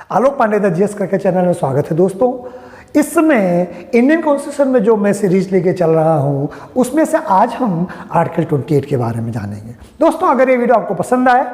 Alok Pandey the GS करके channel में स्वागत है दोस्तों। इसमें इंडियन कॉन्स्टिट्यूशन में जो मैं सीरीज लेके चल रहा हूं उसमें से आज हम आर्टिकल 28 के बारे में जानेंगे। दोस्तों अगर ये वीडियो आपको पसंद आए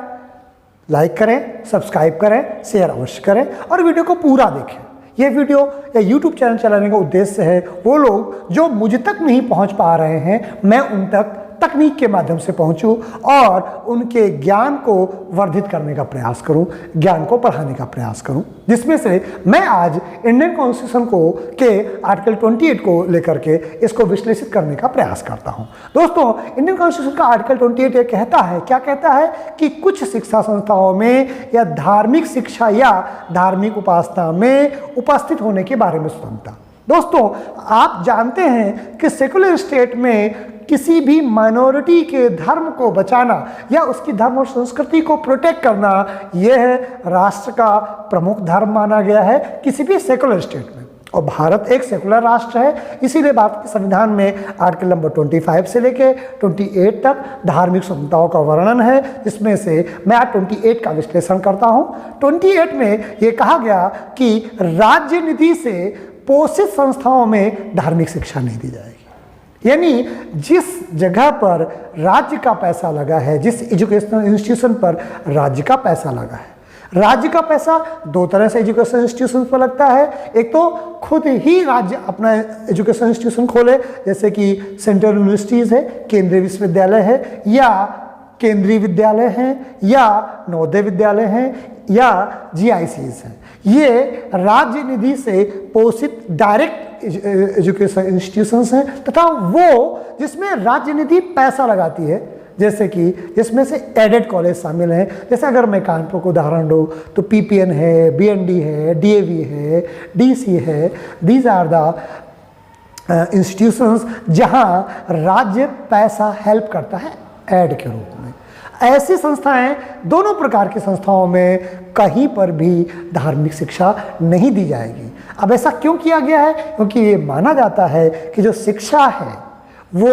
लाइक करें, सब्सक्राइब करें, शेयर अवश्य करें और वीडियो को पूरा देखें। ये वीडियो या यूट्यूब चैनल चलाने का उद्देश्य है वो लोग जो मुझ तक नहीं पहुंच पा रहे हैं मैं उन तक तकनीक के माध्यम से पहुंचूं और उनके ज्ञान को वर्धित करने का प्रयास करूं, ज्ञान को बढ़ाने का प्रयास करूं, जिसमें से मैं आज इंडियन कॉन्स्टिट्यूशन को के आर्टिकल 28 को लेकर के इसको विश्लेषित करने का प्रयास करता हूं। दोस्तों इंडियन कॉन्स्टिट्यूशन का आर्टिकल 28 ये कहता है, क्या कहता है कि कुछ शिक्षा संस्थाओं में या धार्मिक शिक्षा या धार्मिक उपासना में उपस्थित होने के बारे में स्वतंत्रता। दोस्तों आप जानते हैं कि सेकुलर स्टेट में किसी भी माइनॉरिटी के धर्म को बचाना या उसकी धर्म और संस्कृति को प्रोटेक्ट करना यह राष्ट्र का प्रमुख धर्म माना गया है किसी भी सेकुलर स्टेट में। और भारत एक सेकुलर राष्ट्र है, इसीलिए भारत के संविधान में आर्टिकल नंबर 25 से लेके 28 तक धार्मिक स्वतंत्रताओं का वर्णन है, जिसमें से मैं आज 28 का विश्लेषण करता हूं। 28 में यह कहा गया कि राज्य निधि से पोषित संस्थाओं में धार्मिक शिक्षा नहीं दी जाएगी। यानी जिस जगह पर राज्य का पैसा लगा है, जिस एजुकेशनल इंस्टीट्यूशन पर राज्य का पैसा लगा है, राज्य का पैसा दो तरह से एजुकेशन इंस्टीट्यूशन पर लगता है। एक तो खुद ही राज्य अपना एजुकेशन इंस्टीट्यूशन खोले, जैसे कि सेंट्रल यूनिवर्सिटीज़ है, केंद्रीय विश्वविद्यालय है या केंद्रीय विद्यालय हैं या नवोदय विद्यालय हैं या GICs हैं। ये राज्य निधि से पोषित डायरेक्ट एजुकेशन इंस्टीट्यूशंस हैं तथा वो जिसमें राज्य निधि पैसा लगाती है, जैसे कि जिसमें से एडेड कॉलेज शामिल हैं। जैसे अगर मैं कानपुर को उदाहरण दूँ तो PPN है, BND है, DAV है, DC है। दीज आर द इंस्टीट्यूशंस जहाँ राज्य पैसा हेल्प करता है एड के रूप में। ऐसी संस्थाएं, दोनों प्रकार की संस्थाओं में कहीं पर भी धार्मिक शिक्षा नहीं दी जाएगी। अब ऐसा क्यों किया गया है? क्योंकि ये माना जाता है कि जो शिक्षा है वो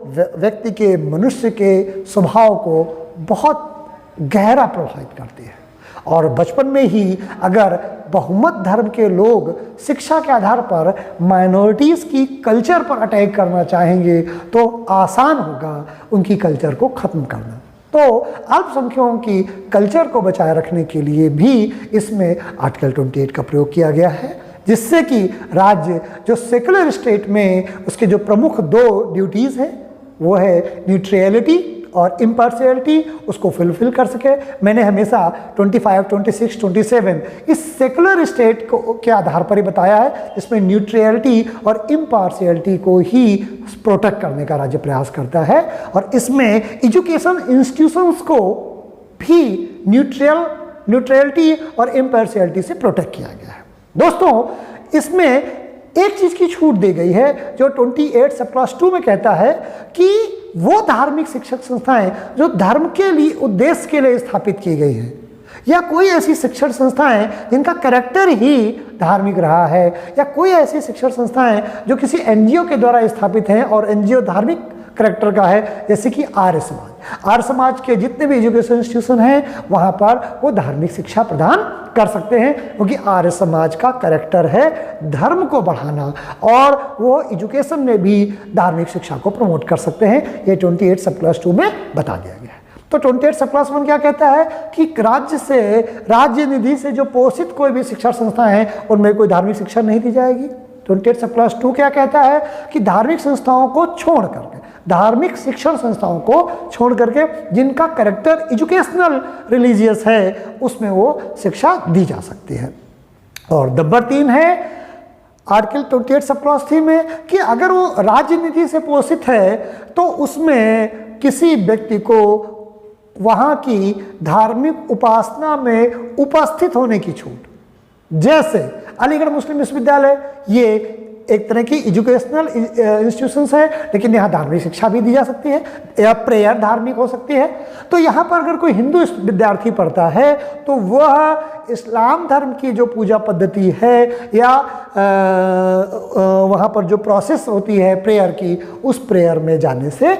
व्यक्ति के, मनुष्य के स्वभाव को बहुत गहरा प्रभावित करती है और बचपन में ही अगर बहुमत धर्म के लोग शिक्षा के आधार पर माइनॉरिटीज़ की कल्चर पर अटैक करना चाहेंगे तो आसान होगा उनकी कल्चर को ख़त्म करना। तो अल्पसंख्यकों की कल्चर को बचाए रखने के लिए भी इसमें आर्टिकल 28 का प्रयोग किया गया है, जिससे कि राज्य जो सेकुलर स्टेट में उसके जो प्रमुख दो ड्यूटीज़ हैं वो है न्यूट्रलिटी और इम्पार्शियलिटी, उसको फुलफिल कर सके। मैंने हमेशा 25, 26, 27 इस सेकुलर स्टेट को के आधार पर ही बताया है, जिसमें न्यूट्रलिटी और इम्पार्शियलिटी को ही प्रोटेक्ट करने का राज्य प्रयास करता है और इसमें एजुकेशन इंस्टीट्यूशंस को भी न्यूट्रलिटी और इम्पार्शियलिटी से प्रोटेक्ट किया गया है। दोस्तों इसमें एक चीज़ की छूट दी गई है जो 28 सब क्लास 2 में कहता है कि वो धार्मिक शिक्षक संस्थाएं जो धर्म के लिए उद्देश्य के लिए स्थापित की गई हैं या कोई ऐसी शिक्षण संस्थाएं जिनका कैरेक्टर ही धार्मिक रहा है या कोई ऐसी शिक्षण संस्थाएं जो किसी NGO के द्वारा स्थापित हैं और NGO धार्मिक कैरेक्टर का है, जैसे कि आर्य समाज। आर्य समाज के जितने भी एजुकेशन इंस्टीट्यूशन हैं वहाँ पर वो धार्मिक शिक्षा प्रदान कर सकते हैं, क्योंकि आर्य समाज का कैरेक्टर है धर्म को बढ़ाना और वो एजुकेशन में भी धार्मिक शिक्षा को प्रमोट कर सकते हैं। ये 28 सब क्लास 2 में बता दिया गया है। तो 28 सब क्लास 1 क्या कहता है कि राज्य निधि से जो पोषित कोई भी शिक्षा संस्था है उनमें कोई धार्मिक शिक्षा नहीं दी जाएगी। 28 सब क्लास 2 क्या कहता है कि धार्मिक संस्थाओं को छोड़ करके, धार्मिक शिक्षण संस्थाओं को छोड़ करके जिनका कैरेक्टर एजुकेशनल रिलीजियस है उसमें वो शिक्षा दी जा सकती है। और नंबर 3 है आर्टिकल 28 सब क्लॉज 3 में कि अगर वो राज्य निधि से पोषित है तो उसमें किसी व्यक्ति को वहाँ की धार्मिक उपासना में उपस्थित होने की छूट, जैसे अलीगढ़ मुस्लिम विश्वविद्यालय ये एक तरह की एजुकेशनल इंस्टीट्यूशंस है, लेकिन यहाँ धार्मिक शिक्षा भी दी जा सकती है या प्रेयर धार्मिक हो सकती है। तो यहाँ पर अगर कोई हिंदू विद्यार्थी पढ़ता है तो वह इस्लाम धर्म की जो पूजा पद्धति है या वहाँ पर जो प्रोसेस होती है प्रेयर की, उस प्रेयर में जाने से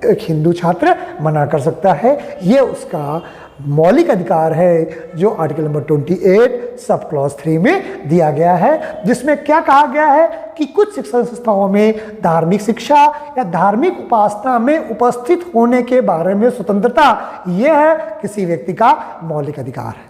एक हिंदू छात्र मना कर सकता है। ये उसका मौलिक अधिकार है जो आर्टिकल नंबर 28 सब क्लॉज 3 में दिया गया है, जिसमें क्या कहा गया है कि कुछ शिक्षण संस्थाओं में धार्मिक शिक्षा या धार्मिक उपासना में उपस्थित होने के बारे में स्वतंत्रता, यह है किसी व्यक्ति का मौलिक अधिकार है।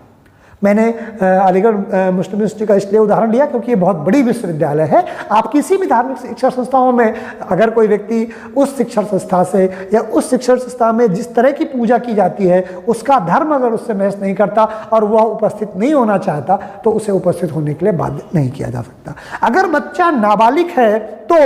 मैंने अलीगढ़ मुस्लिम यूनिवर्सिटी का इसलिए उदाहरण लिया क्योंकि ये बहुत बड़ी विश्वविद्यालय है। आप किसी भी धार्मिक शिक्षा संस्थाओं में अगर कोई व्यक्ति उस शिक्षण संस्था से या उस शिक्षण संस्था में जिस तरह की पूजा की जाती है उसका धर्म अगर उससे मैच नहीं करता और वह उपस्थित नहीं होना चाहता तो उसे उपस्थित होने के लिए बाध्य नहीं किया जा सकता। अगर बच्चा नाबालिग है तो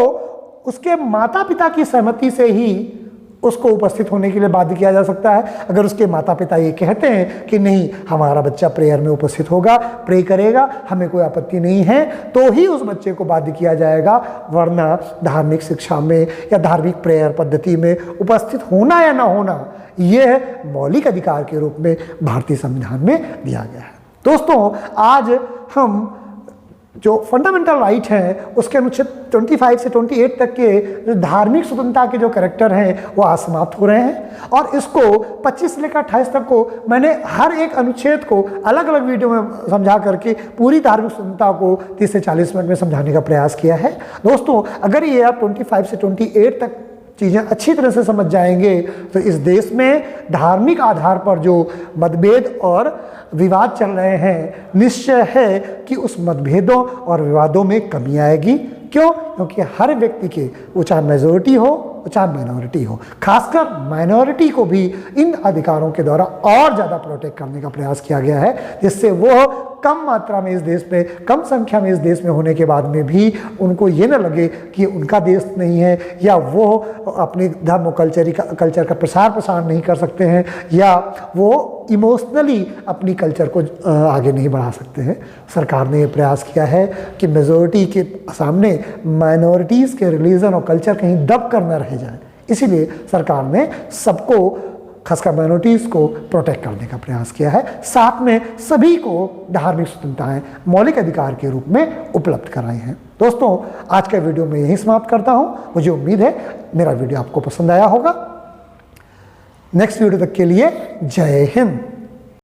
उसके माता पिता की सहमति से ही उसको उपस्थित होने के लिए बाध्य किया जा सकता है। अगर उसके माता पिता ये कहते हैं कि नहीं हमारा बच्चा प्रेयर में उपस्थित होगा, प्रे करेगा, हमें कोई आपत्ति नहीं है, तो ही उस बच्चे को बाध्य किया जाएगा, वरना धार्मिक शिक्षा में या धार्मिक प्रेयर पद्धति में उपस्थित होना या ना होना यह मौलिक अधिकार के रूप में भारतीय संविधान में दिया गया है। दोस्तों, आज हम जो फंडामेंटल राइट है उसके अनुच्छेद 25 से 28 तक के जो धार्मिक स्वतंत्रता के जो कैरेक्टर हैं वो आज समाप्त हो रहे हैं, और इसको 25 से लेकर 28 तक को मैंने हर एक अनुच्छेद को अलग अलग वीडियो में समझा करके पूरी धार्मिक स्वतंत्रता को 30 से 40 मिनट में समझाने का प्रयास किया है। दोस्तों, अगर ये आप 25 से 28 तक चीज़ें अच्छी तरह से समझ जाएंगे तो इस देश में धार्मिक आधार पर जो मतभेद और विवाद चल रहे हैं, निश्चय है कि उस मतभेदों और विवादों में कमी आएगी। क्यों? क्योंकि हर व्यक्ति के, वो चाहे मेजॉरिटी हो चाहे माइनॉरिटी हो, खासकर माइनॉरिटी को भी इन अधिकारों के द्वारा और ज़्यादा प्रोटेक्ट करने का प्रयास किया गया है, जिससे वो कम मात्रा में इस देश में, कम संख्या में इस देश में होने के बाद में भी उनको ये न लगे कि उनका देश नहीं है, या वो अपने धर्म और कल्चर का प्रसार नहीं कर सकते हैं, या वो इमोशनली अपनी कल्चर को आगे नहीं बढ़ा सकते हैं। सरकार ने ये प्रयास किया है कि मेजॉरिटी के सामने माइनॉरिटीज़ के रिलीजन और कल्चर कहीं दब कर न रह जाए, इसीलिए सरकार ने सबको, खासकर माइनॉरिटीज़ को प्रोटेक्ट करने का प्रयास किया है, साथ में सभी को धार्मिक स्वतंत्रताएं मौलिक अधिकार के रूप में उपलब्ध कराई हैं। दोस्तों, आज का वीडियो मैं यहीं समाप्त करता हूं। मुझे उम्मीद है मेरा वीडियो आपको पसंद आया होगा। नेक्स्ट वीडियो तक के लिए जय हिंद।